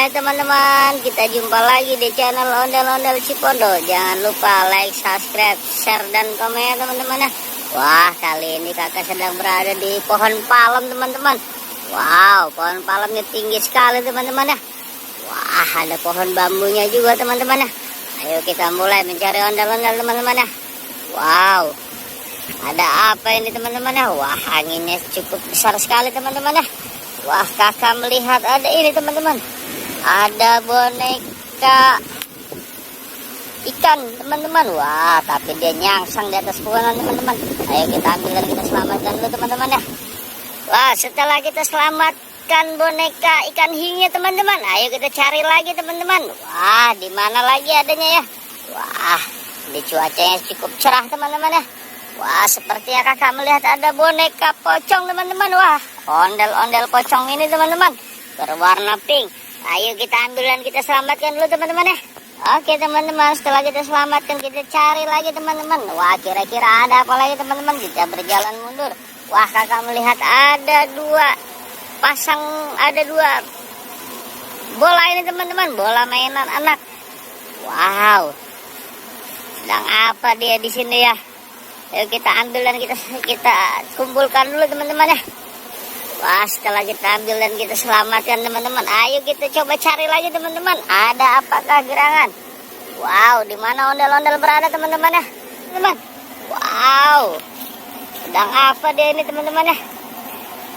Hai teman-teman, kita jumpa lagi di channel Ondel-Ondel Cipondo. Jangan lupa like, subscribe, share, dan komen teman-teman ya. Wah, kali ini kakak sedang berada di pohon palem teman-teman. Wow, pohon palemnya tinggi sekali teman-teman ya. Wah, ada pohon bambunya juga teman-teman ya. Ayo kita mulai mencari ondel-ondel teman-teman ya. Wow, ada apa ini teman-teman ya? Wah, anginnya cukup besar sekali teman-teman ya. Wah, kakak melihat ada ini teman-teman. Ada boneka ikan teman-teman. Wah, tapi dia nyangsang di atas pohon teman-teman. Ayo kita ambil dan kita selamatkan dulu teman-teman ya. Wah, setelah kita selamatkan boneka ikan hiunya teman-teman, ayo kita cari lagi teman-teman. Wah, di mana lagi adanya ya? Wah, di cuacanya cukup cerah teman-teman ya. Wah, sepertinya kakak melihat ada boneka pocong teman-teman. Wah, ondel-ondel pocong ini teman-teman berwarna pink. Ayo kita ambil dan kita selamatkan dulu teman-teman ya. Oke teman-teman, setelah kita selamatkan kita cari lagi teman-teman. Wah, kira-kira ada apa lagi teman-teman? Kita berjalan mundur. Wah, kakak melihat ada dua bola ini teman-teman, bola mainan anak. Wow, sedang apa dia di sini ya? Ayo kita ambil dan kita kumpulkan dulu teman-teman ya. Wah, setelah kita ambil dan kita selamatkan teman-teman, ayo kita coba cari lagi teman-teman. Ada apakah gerangan? Wow, di mana ondel-ondel berada teman-teman ya? Teman, wow, sedang apa dia ini teman-teman ya?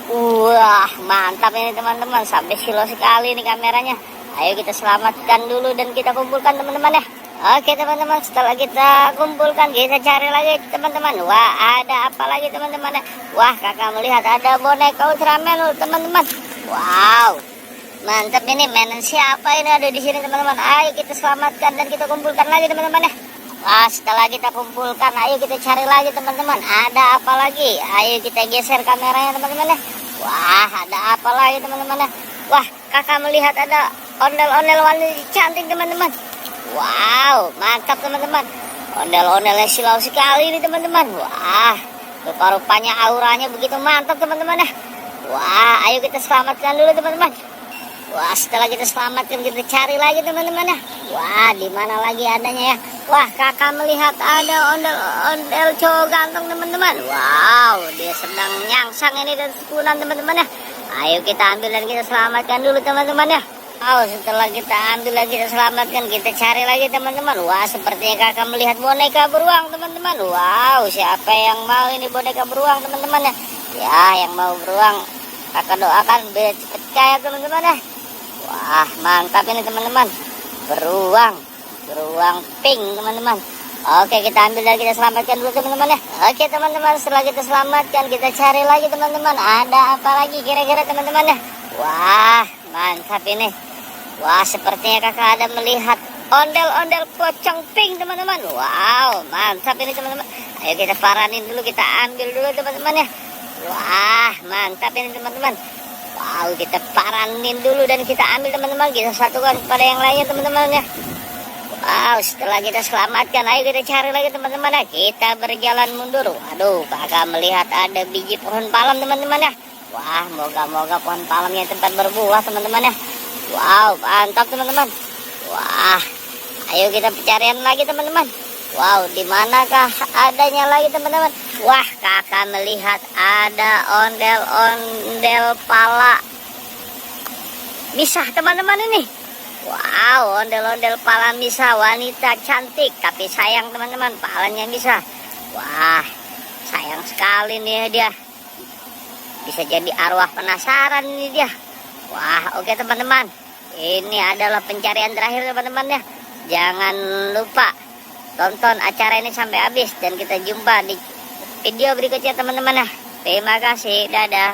Wah, mantap ini teman-teman, sampai silo sekali ini kameranya. Ayo kita selamatkan dulu dan kita kumpulkan teman-teman ya. Oke teman-teman, setelah kita kumpulkan kita cari lagi teman-teman. Wah, ada apa lagi teman-teman? Wah, kakak melihat ada boneka Ultraman teman-teman. Wow, mantap ini. Mainan siapa ini ada di sini teman-teman? Ayo kita selamatkan dan kita kumpulkan lagi teman-teman ya. Wah, setelah kita kumpulkan ayo kita cari lagi teman-teman. Ada apa lagi? Ayo kita geser kameranya teman-teman ya. Wah, ada apa lagi teman-teman ya? Wah, kakak melihat ada ondel-ondel wanita cantik teman-teman. Wow, mantap teman-teman. Ondel-ondelnya silau sekali ini teman-teman. Wah, rupa-rupanya auranya begitu mantap teman-teman ya. Wah, ayo kita selamatkan dulu teman-teman. Wah, setelah kita selamatkan kita cari lagi teman-teman ya. Wah, di mana lagi adanya ya? Wah, kakak melihat ada ondel-ondel cowok ganteng teman-teman. Wow, dia sedang nyangsang ini dan sekunan teman-teman ya. Ayo kita ambil dan kita selamatkan dulu teman-teman ya. Oh, setelah kita ambil lagi kita selamatkan kita cari lagi teman-teman. Wah, sepertinya kakak melihat boneka beruang teman-teman. Wow, siapa yang mau ini boneka beruang teman-teman ya? Ya, yang mau beruang kakak doakan biar cepet kaya teman-teman ya. Wah, mantap ini teman-teman. Beruang pink teman-teman. Oke, kita ambil dan kita selamatkan dulu teman-teman ya. Oke teman-teman, setelah kita selamatkan kita cari lagi teman-teman. Ada apa lagi kira-kira teman-teman ya? Wah, mantap ini. Wah, sepertinya kakak ada melihat ondel-ondel pocong pink teman-teman. Wow, mantap ini teman-teman. Ayo kita paranin dulu, kita ambil dulu teman-teman ya. Wah, mantap ini teman-teman. Wow, kita paranin dulu dan kita ambil teman-teman. Kita satukan pada yang lainnya teman-teman ya. Wow, setelah kita selamatkan ayo kita cari lagi teman-teman ya. Kita berjalan mundur. Waduh, kakak melihat ada biji pohon palem teman-teman ya. Wah, moga-moga pohon palemnya tempat berbuah teman-teman ya. Wow, mantap teman-teman. Wah, ayo kita pencarian lagi teman-teman. Wow, di manakah adanya lagi teman-teman? Wah, kakak melihat ada ondel-ondel pala misah teman-teman ini. Wow, ondel-ondel pala misah wanita cantik, tapi sayang teman-teman, palanya misah. Wah, sayang sekali nih dia. Bisa jadi arwah penasaran ini dia. Wah, oke teman-teman. Ini adalah pencarian terakhir teman-teman ya. Jangan lupa tonton acara ini sampai habis dan kita jumpa di video berikutnya teman-teman ya. Terima kasih, dadah.